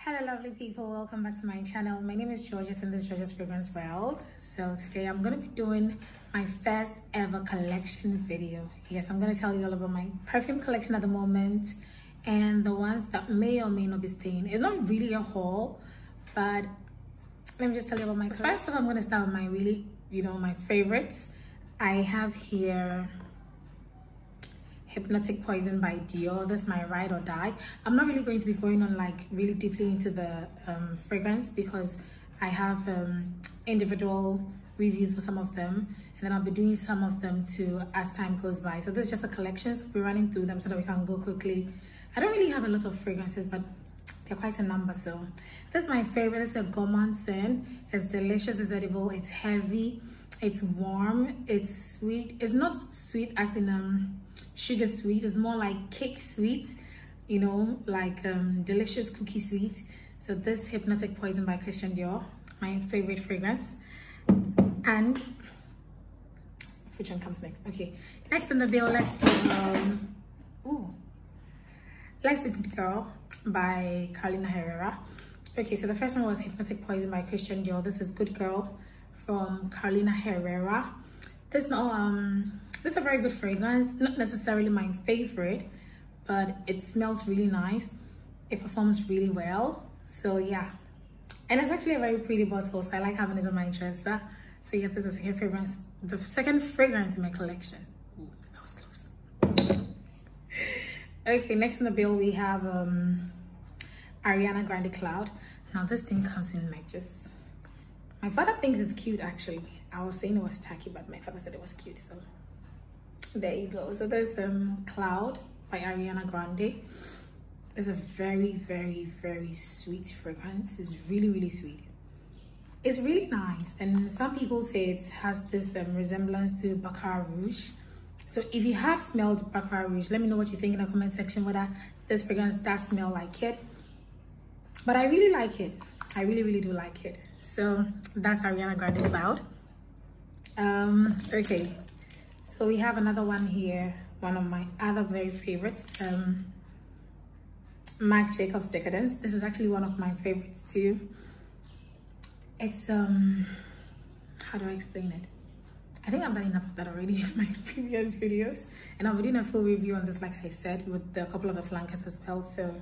Hello lovely people, welcome back to my channel. My name is Georgia in this Georgia's Fragrance World. So today I'm going to be doing my first ever collection video. Yes, I'm going to tell you all about my perfume collection at the moment and the ones that may or may not be staying. It's not really a haul, but let me just tell you about my collection. First of all, I'm going to start with my my favorites. I have here Hypnotic Poison by Dior. This is my ride or die. I'm not really going to be going on like really deeply into the fragrance because I have individual reviews for some of them, and then I'll be doing some of them too as time goes by. So this is just a collection, so we're running through them so that we can go quickly. I don't really have a lot of fragrances, but they're quite a number. So this is my favorite. This is a gourmand scent. It's delicious, it's edible, it's heavy, it's warm, it's sweet. It's not sweet as in sugar sweet, is more like cake sweet, like delicious cookie sweet. So this Hypnotic Poison by Christian Dior, my favorite fragrance. And which one comes next? Okay, next in the bill, let's do Good Girl by Herrera. Okay, so the first one was Hypnotic Poison by Christian Dior. This is Good Girl from Herrera. This is a very good fragrance, not necessarily my favorite, but it smells really nice. It performs really well. So yeah, and it's actually a very pretty bottle, so I like having it on my dresser. So yeah, this is the second fragrance in my collection. Ooh, that was close. Okay, next in the bill we have Ariana Grande Cloud. Now this thing comes in like just, my father thinks it's cute actually. I was saying it was tacky, but my father said it was cute, so there you go. So there's Cloud by Ariana Grande. It's a very, very, very sweet fragrance. It's really, really sweet. It's really nice, and some people say it has this resemblance to Baccarat Rouge. So if you have smelled Baccarat Rouge, let me know what you think in the comment section, whether this fragrance does smell like it. But I really like it. I really, really do like it. So that's Ariana Grande Cloud. Okay, so we have another one here, one of my other very favorites, Marc Jacobs Decadence. This is actually one of my favorites too. It's how do I explain it? I think I've done enough of that already in my previous videos, and I'll be doing a full review on this, like I said, with a couple of the flankers as well. So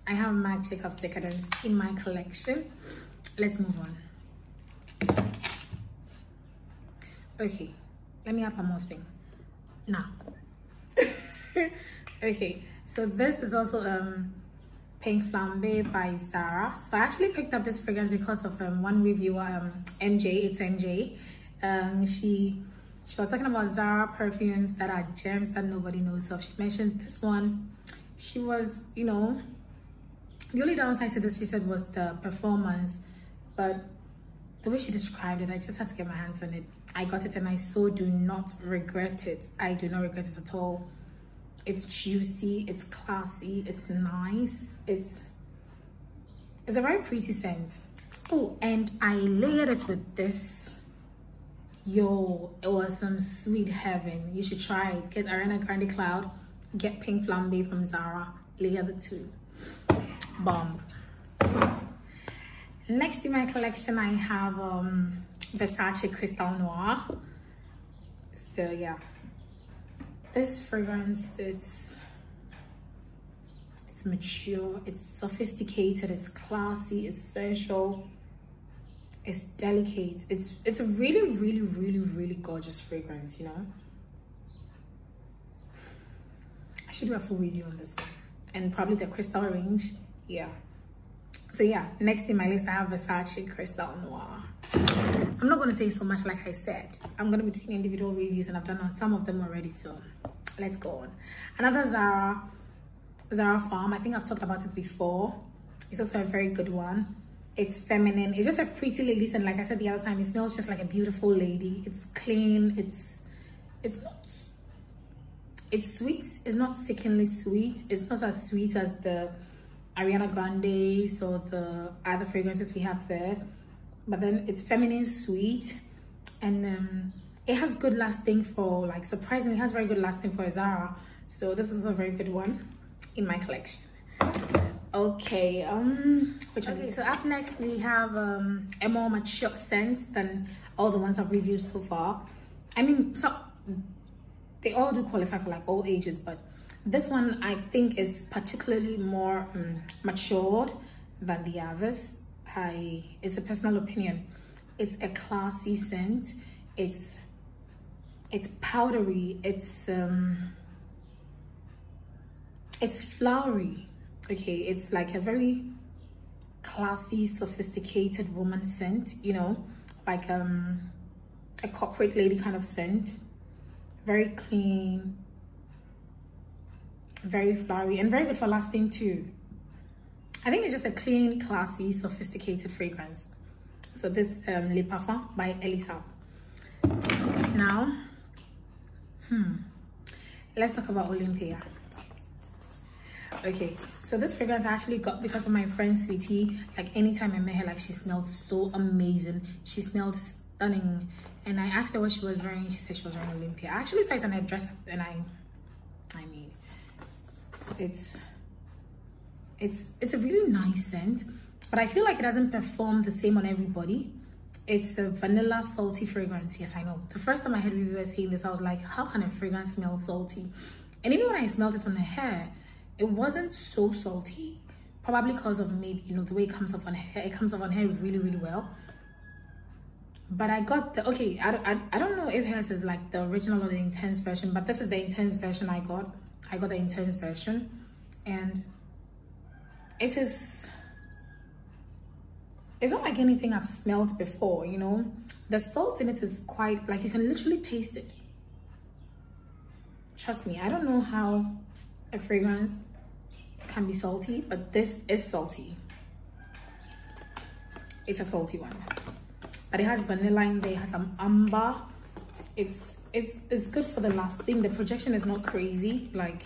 I have Marc Jacobs Decadence in my collection. Let's move on. Okay, let me add one more thing now. Okay, so this is also Pink Flambe by Zara. So I actually picked up this fragrance because of one reviewer, MJ. It's NJ. She was talking about Zara perfumes that are gems that nobody knows of. She mentioned this one. She was, the only downside to this, she said, was the performance, but the way she described it, I just had to get my hands on it. I got it and I so do not regret it. I do not regret it at all. It's juicy, it's classy, it's nice, it's a very pretty scent. Oh, and I layered it with this. Yo, it was some sweet heaven. You should try it. Get Ariana Grande Cloud, get Pink Flambe from Zara, layer the two. Bomb. Next in my collection, I have Versace Crystal Noir. So yeah, this fragrance, it's mature, it's sophisticated, it's classy, it's sensual, it's delicate. It's a really, really, really, really gorgeous fragrance. I should do a full review on this one, and probably the crystal range. Yeah. So yeah, next in my list, I have Versace Crystal Noir. I'm not going to say so much, like I said. I'm going to be doing individual reviews, and I've done some of them already, so let's go on. Another Zara Femme. I think I've talked about it before. It's also a very good one. It's feminine. It's just a pretty lady scent. Like I said the other time, it smells just like a beautiful lady. It's clean. It's sweet. It's not sickeningly sweet. It's not as sweet as the Ariana Grande, so the other fragrances we have there, but then it's feminine, sweet, and it has good lasting for, like, surprisingly, it has very good lasting for a Zara. So this is a very good one in my collection. Okay, which one? Okay, so up next we have a more mature scent than all the ones I've reviewed so far. I mean, so they all do qualify for like all ages, but this one I think is particularly more matured than the others. It's a personal opinion. It's a classy scent. It's powdery. It's flowery. Okay, it's like a very classy, sophisticated woman scent, you know, like a corporate lady kind of scent. Very clean, very flowery, and very good for lasting too. I think it's just a clean, classy, sophisticated fragrance. So this Le Parfum by Elisa. Now, let's talk about Olympia. Okay, so this fragrance I actually got because of my friend Sweetie. Like anytime I met her, like she smelled so amazing. She smelled stunning. And I asked her what she was wearing. She said she was wearing Olympia. I actually saw it on her dress, and I mean, it's a really nice scent, but I feel like it doesn't perform the same on everybody. It's a vanilla salty fragrance. Yes, I know. The first time I heard reviewers saying this, I was like, how can a fragrance smell salty? And even when I smelled it on her hair, it wasn't so salty, probably because of maybe, you know, the way it comes off on hair. It comes off on hair really, really well. But I got the, okay, I don't know if hers is like the original or the intense version, but this is the intense version I got. I got the intense version, and it's not like anything I've smelled before, you know. The salt in it is quite, like, you can literally taste it. Trust me, I don't know how a fragrance can be salty, but this is salty. It's a salty one. But it has vanilla in there, it has some amber. It's good for the lasting. The projection is not crazy, like,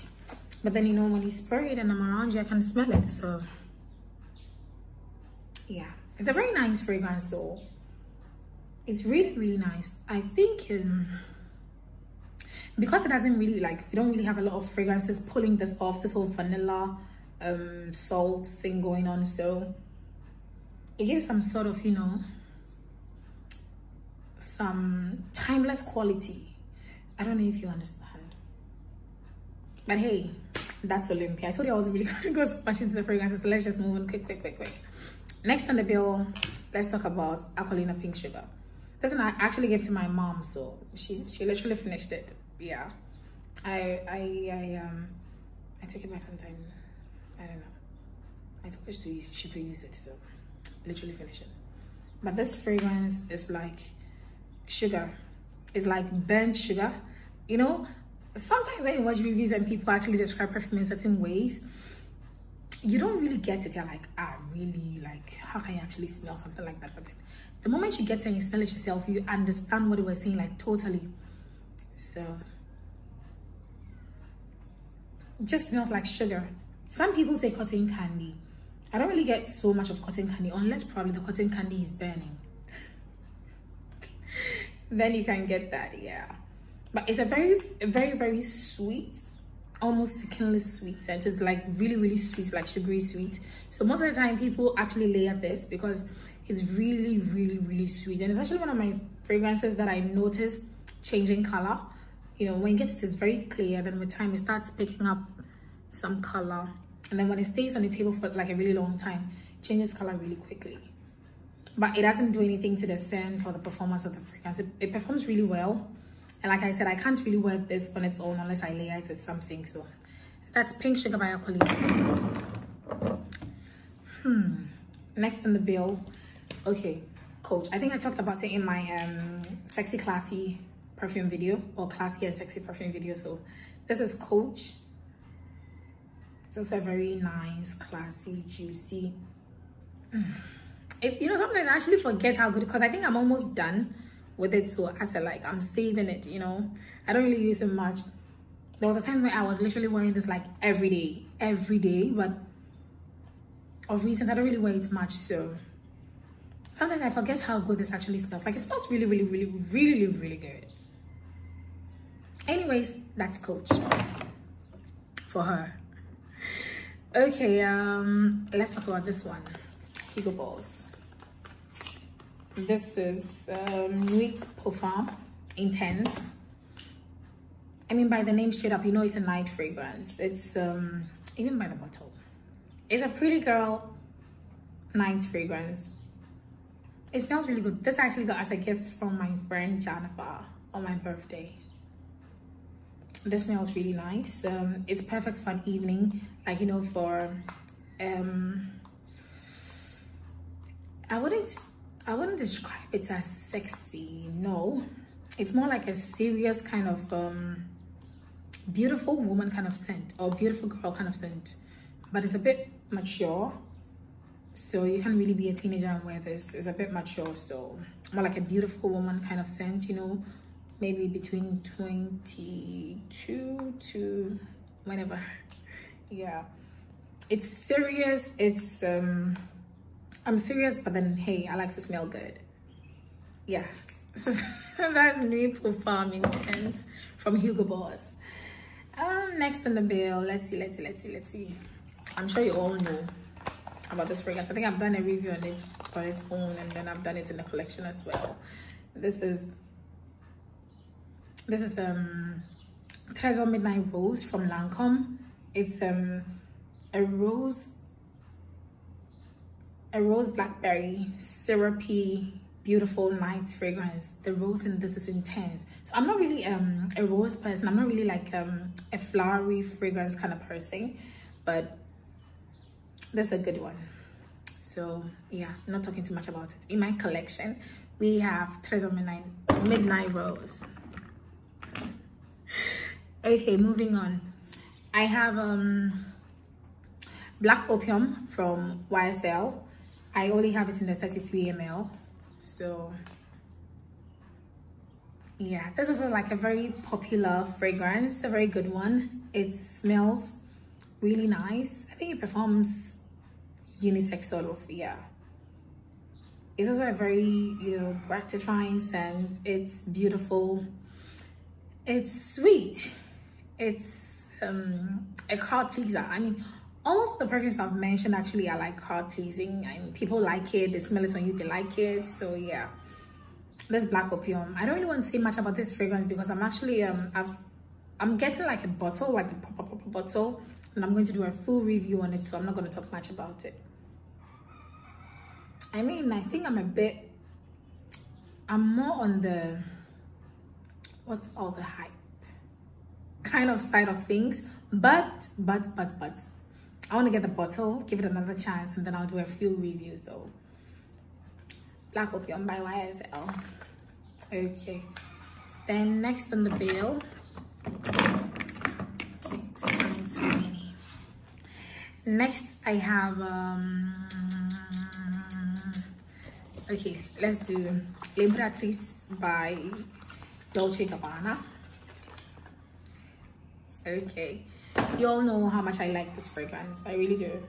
but then, you know, when you spray it and I'm around you, I can smell it. So yeah, it's a very nice fragrance though. It's really, really nice. I think because it doesn't really, like, we don't really have a lot of fragrances pulling this off, this whole vanilla salt thing going on, so it gives some sort of, you know, some timeless quality. I don't know if you understand, but hey, that's Olympia. I told you I wasn't really going to go so much into the fragrances, so let's just move on quick. Next on the bill, let's talk about Aqualina Pink Sugar. This one I actually gave to my mom, so she literally finished it. Yeah, I take it back sometime. I don't know. I told her she could use it, so literally finish it. But this fragrance is like sugar. It's like burnt sugar. You know, sometimes when you watch reviews and people actually describe perfume in certain ways, you don't really get it. You're like, really, like, how can you actually smell something like that? But then the moment you get it and you smell it yourself, you understand what it was saying, like, totally. So it just smells like sugar. Some people say cotton candy. I don't really get so much of cotton candy, unless probably the cotton candy is burning. Then you can get that, yeah. But it's a very sweet, almost sickeningly sweet scent. It's like really sweet, like sugary sweet. So most of the time people actually layer this because it's really sweet, and it's actually one of my fragrances that I noticed changing color. You know, when you get it, it's very clear, then with time it starts picking up some color, and then when it stays on the table for like a really long time, it changes color really quickly. But it doesn't do anything to the scent or the performance of the fragrance. It performs really well. And like I said, I can't really wear this on its own unless I layer it with something. So that's Pink Sugar by Aqualina. Next on the bill, okay, Coach. I think I talked about it in my sexy classy perfume video, or classy and sexy perfume video. So this is Coach. It's also a very nice, classy, juicy. If you know, sometimes I actually forget how good, because I think I'm almost done with it. So I said, like, I'm saving it, you know. I don't really use it much. There was a time where I was literally wearing this like every day, but of reasons I don't really wear it much. So sometimes I forget how good this actually smells. Like, it smells really good. Anyways, that's Coach for her. Okay, let's talk about this one. Hugo Boss. This is Nuit Perfume Intense. I mean, by the name straight up, you know it's a night fragrance. It's even by the bottle, it's a pretty girl night fragrance. It smells really good. This I actually got as a gift from my friend Jennifer on my birthday. This smells really nice. It's perfect for an evening, like, you know, for I wouldn't describe it as sexy. No, it's more like a serious kind of beautiful woman kind of scent, or beautiful girl kind of scent, but it's a bit mature, so you can't really be a teenager and wear this. It's a bit mature, so more like a beautiful woman kind of scent, you know, maybe between 22 to whenever. Yeah, it's serious. It's I'm serious, but then hey, I like to smell good. Yeah, so that's Nuit Perfume Intense from Hugo Boss. Next on the bill, let's see. I'm sure you all know about this fragrance. I think I've done a review on it on its own, and then I've done it in the collection as well. This is Trésor Midnight Rose from Lancome. It's a rose blackberry syrupy beautiful night fragrance. The rose in this is intense. So I'm not really a rose person. I'm not really like a flowery fragrance kind of person, but that's a good one. So yeah, I'm not talking too much about it. In my collection we have Trésor Midnight Rose. Okay, moving on. I have Black Opium from YSL. I only have it in the 33 ml. So yeah, this is like a very popular fragrance, a very good one. It smells really nice. I think it performs unisex sort of. Yeah, it's also a very, you know, gratifying scent. It's beautiful, it's sweet, it's a crowd pleaser. I mean, almost the perfumes I've mentioned actually are like crowd pleasing. I mean, people like it, they smell it on you, they like it. So yeah, this Black Opium, I don't really want to say much about this fragrance because I'm actually I'm getting like a bottle, like the proper bottle, and I'm going to do a full review on it, so I'm not going to talk much about it. I mean, I think I'm more on the what's all the hype kind of side of things, but I want to get the bottle, give it another chance, and then I'll do a few reviews. So Black Opium by YSL. Okay, then next on the bill, okay, it's becoming too many. Next I have okay, let's do L'Imperatrice by Dolce Gabbana. Okay, you all know how much I like this fragrance. I really do.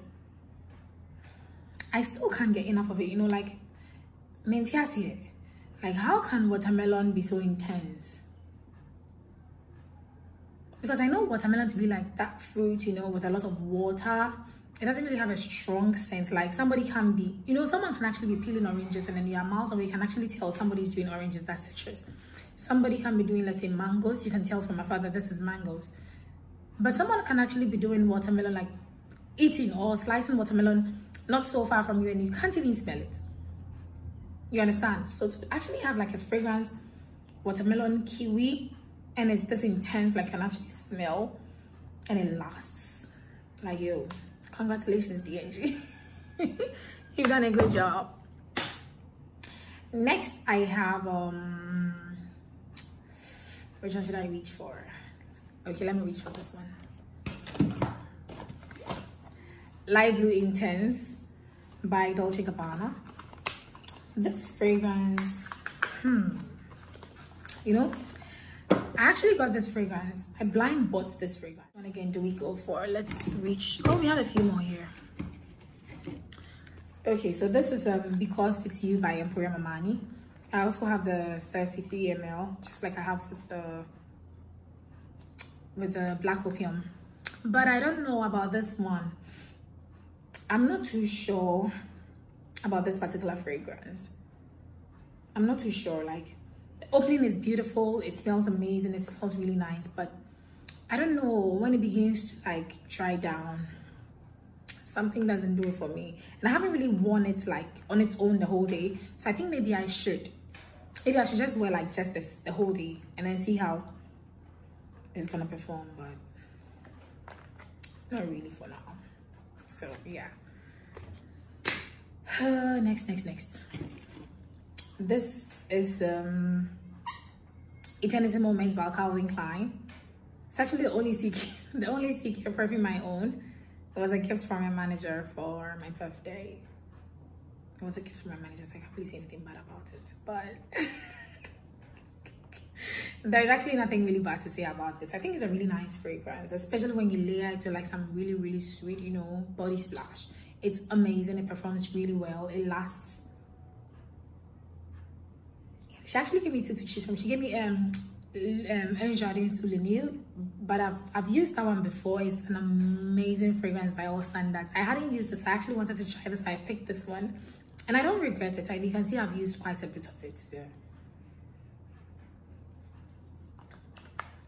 I still can't get enough of it, you know, like Mentiasie. Like, how can watermelon be so intense? Because I know watermelon to be like that fruit, you know, with a lot of water. It doesn't really have a strong scent. Like, somebody can be, you know, someone can actually be peeling oranges and then you're miles away, you can actually tell somebody's doing oranges, that's citrus. Somebody can be doing, let's say, mangoes. You can tell from afar that this is mangoes. But someone can actually be doing watermelon, like eating or slicing watermelon not so far from you, and you can't even smell it. You understand? So to actually have like a fragrance, watermelon, kiwi, and it's this intense, like, can actually smell, and it lasts. Like, yo, congratulations, DNG. You've done a good job. Next I have which one should I reach for? Okay, let me reach for this one. Light Blue Intense by Dolce Gabbana. This fragrance, you know, I actually got this fragrance. I blind bought this fragrance. And again, do we go for? Let's reach. Oh, we have a few more here. Okay, so this is Because It's You by Emporium Armani. I also have the 33 ml, just like I have with the Black Opium. But I don't know about this one. I'm not too sure about this particular fragrance. I'm not too sure. Like, the opening is beautiful, it smells amazing, it smells really nice, but I don't know, when it begins to like dry down, something doesn't do it for me. And I haven't really worn it like on its own the whole day, so I think maybe I should just wear like just the whole day and then see how it's gonna perform, but not really for now. So yeah. Next. This is Eternity Moments by Calvin Klein. It's actually the only CK perfume I own. It was a gift from my manager for my birthday. It was a gift from my manager, so I can't really say anything bad about it. But there's actually nothing really bad to say about this. I think it's a really nice fragrance, especially when you layer it with like some really sweet, you know, body splash. It's amazing. It performs really well. It lasts. She actually gave me two to choose from. She gave me Un Jardin sous le Nil, but I've used that one before. It's an amazing fragrance by all standards. I hadn't used this. I actually wanted to try this, so I picked this one, and I don't regret it. You can see I've used quite a bit of it, so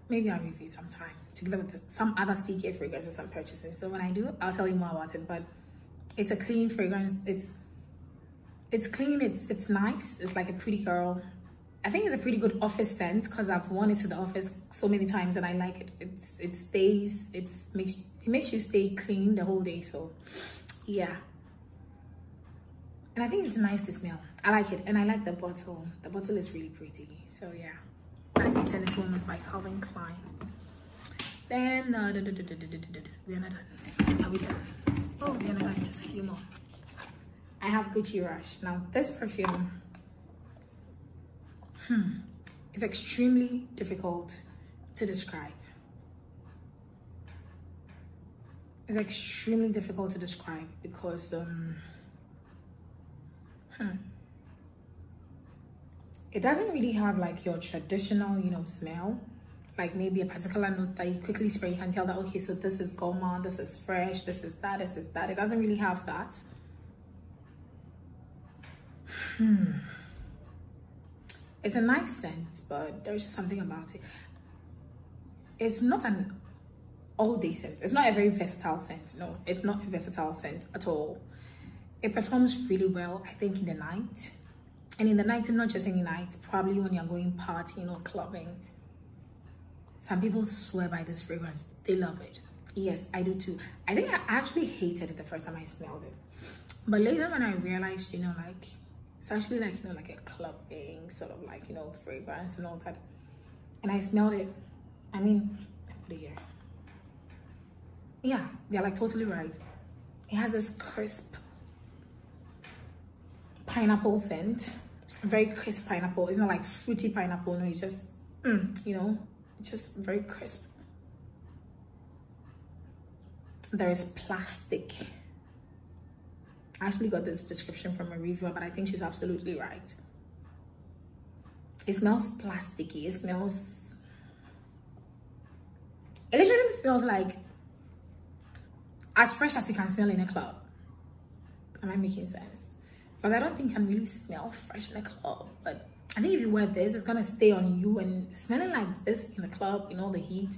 maybe I'll review sometime together with some other CK fragrances I'm purchasing. So when I do, I'll tell you more about it. But it's a clean fragrance. It's clean. It's nice. It's like a pretty girl. I think it's a pretty good office scent because I've worn it to the office so many times and I like it. It makes you stay clean the whole day. So yeah, and I think it's nice to smell. I like it, and I like the bottle. The bottle is really pretty. So yeah, that's Eternity Moments by Calvin Klein. Then we are not done. Are we done? Oh, we are not done. Just a few more. I have Gucci Rush. Now this perfume is extremely difficult to describe. It's extremely difficult to describe because it doesn't really have like your traditional, you know, smell. Like maybe a particular note that you quickly spray, you can tell that, okay, so this is gourmand, this is fresh, this is that, this is that. It doesn't really have that. It's a nice scent, but there's just something about it. It's not an all-day scent. It's not a very versatile scent. No, it's not a versatile scent at all. It performs really well, I think, in the night. And in the night, not just any night, probably when you're going partying or clubbing. Some people swear by this fragrance. They love it. Yes, I do too. I think I actually hated it the first time I smelled it. But later when I realized, you know, like, it's actually like, you know, like a clubbing sort of like, you know, fragrance and all that. And I smelled it. I mean, put it here. Yeah, you're like totally right. It has this crisp pineapple scent. Very crisp pineapple. It's not like fruity pineapple. No, it's just, you know, just very crisp. There is plastic. I actually got this description from a reviewer, but I think she's absolutely right. It smells plasticky. It literally smells like as fresh as you can smell in a club. Am I making sense? Because I don't think you can really smell fresh in a club, but I think if you wear this, it's gonna stay on you, and smelling like this in the club, in all the heat,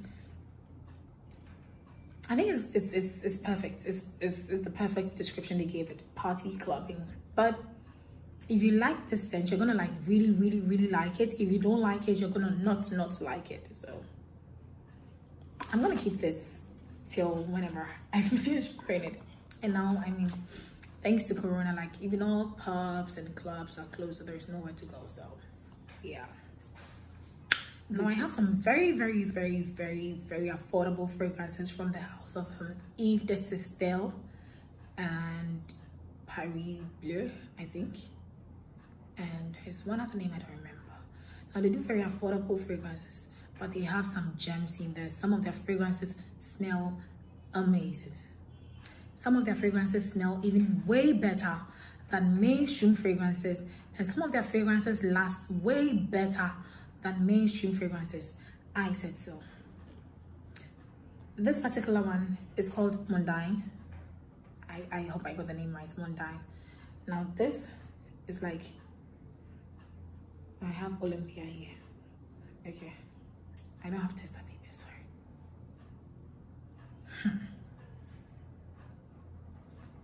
I think it's perfect. It's the perfect description they gave it. Party clubbing. But if you like this scent, you're gonna like really like it. If you don't like it, you're gonna not like it. So I'm gonna keep this till whenever I finish wearing it. And now, I mean, thanks to Corona, like even all pubs and clubs are closed, so there's nowhere to go. So yeah. Now I have some very affordable fragrances from the house of Yves de Sistelles and Paris Bleu, I think. And there's one other name I don't remember. Now they do very affordable fragrances, but they have some gems in there. Some of their fragrances smell amazing. Some of their fragrances smell even way better than mainstream fragrances, and some of their fragrances last way better than mainstream fragrances. I said so. This particular one is called Mondaine. I hope I got the name right. Mondaine. Now this is like, I have Olympia here. Okay, I don't have tester paper, sorry.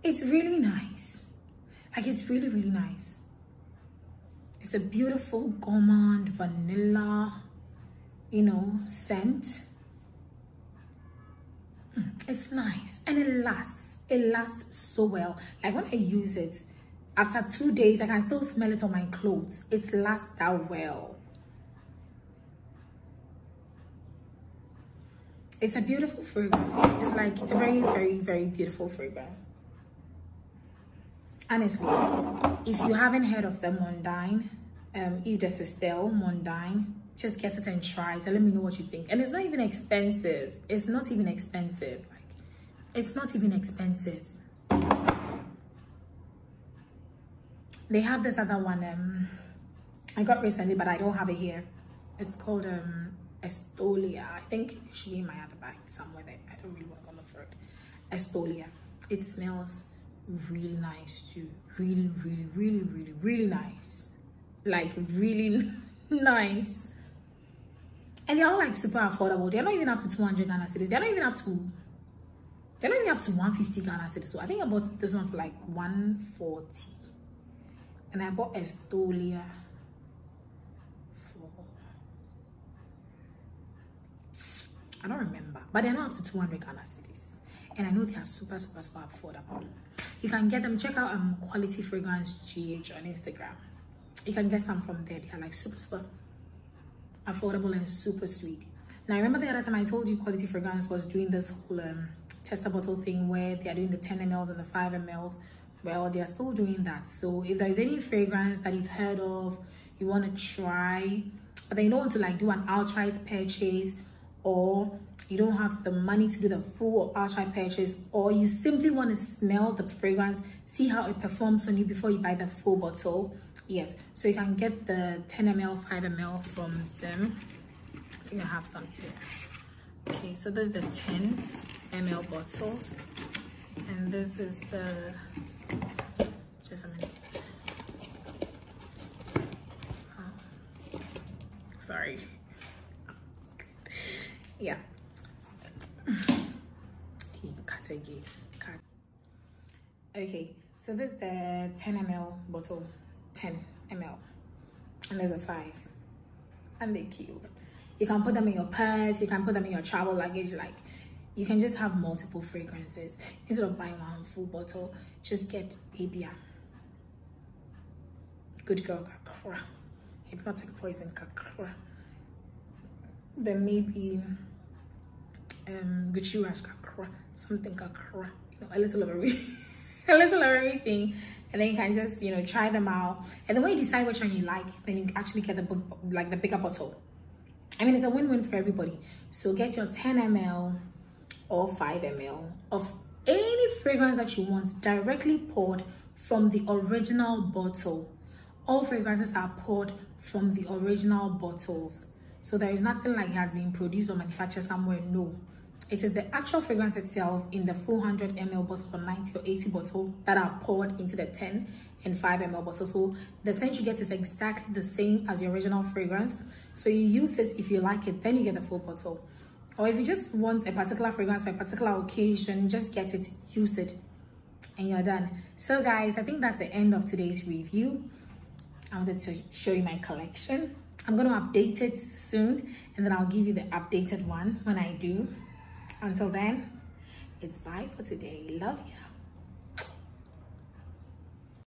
It's really nice. Like, it's really, really nice. It's a beautiful gourmand vanilla, you know, scent. It's nice and it lasts so well. Like, when I use it, after 2 days I can still smell it on my clothes. It lasts that well. It's a beautiful fragrance. It's like a very, very, very beautiful fragrance. Honestly, if you haven't heard of the Mondaine, Yves de Sistelles Mondaine, just get it and try it and let me know what you think. And it's not even expensive. It's not even expensive. Like, it's not even expensive. They have this other one I got recently, but I don't have it here. It's called Estolia. I think it should be in my other bag somewhere there. I don't really want to go look for it. Estolia. It smells really nice too. Really, really, really, really, really nice. Like, really nice. And they're all like super affordable. They're not even up to 200 Ghana cedis. They're not even up to 150 Ghana cedis. So I think I bought this one for like 140. And I bought Estolia for, I don't remember, but they're not up to 200 Ghana cedis. And I know they are super, super, super affordable. You can get them. Check out Quality Fragrance GH on Instagram. You can get some from there. They are like super, super affordable and super sweet. Now, I remember the other time I told you Quality Fragrance was doing this whole tester bottle thing where they are doing the 10 mls and the 5 mls. Well, they are still doing that. So if there is any fragrance that you've heard of, you want to try, but then you don't want to like do an outright purchase, or you don't have the money to do the full or outright purchase, or you simply want to smell the fragrance, see how it performs on you before you buy the full bottle, yes, so you can get the 10 ml 5 ml from them. I think I have some here. Okay, so there's the 10 ml bottles, and this is the, just a minute, sorry, yeah. Okay, so this is the 10 ml bottle, 10 ml, and there's a 5, and they're cute. You can put them in your purse, you can put them in your travel luggage. Like, you can just have multiple fragrances instead of buying one full bottle. Just get Baby Good Girl Kakra, Hypnotic Poison Kakra, then maybe Gucci Rash Kakra, something Kakra, you know, a little of everything. A little of everything, and then you can just, you know, try them out. And then when you decide which one you like, then you actually get the book, like the bigger bottle. I mean, it's a win-win for everybody. So get your 10 ml or 5 ml of any fragrance that you want directly poured from the original bottle. All fragrances are poured from the original bottles, so there is nothing like it has been produced or manufactured somewhere. No, it is the actual fragrance itself in the 400 ml bottle or 90 or 80 bottle that are poured into the 10 and 5 ml bottle. So the scent you get is exactly the same as the original fragrance. So you use it if you like it, then you get the full bottle. Or if you just want a particular fragrance for a particular occasion, just get it, use it, and you're done. So guys, I think that's the end of today's review. I wanted to show you my collection. I'm going to update it soon, and then I'll give you the updated one when I do. Until then, it's bye for today. Love ya.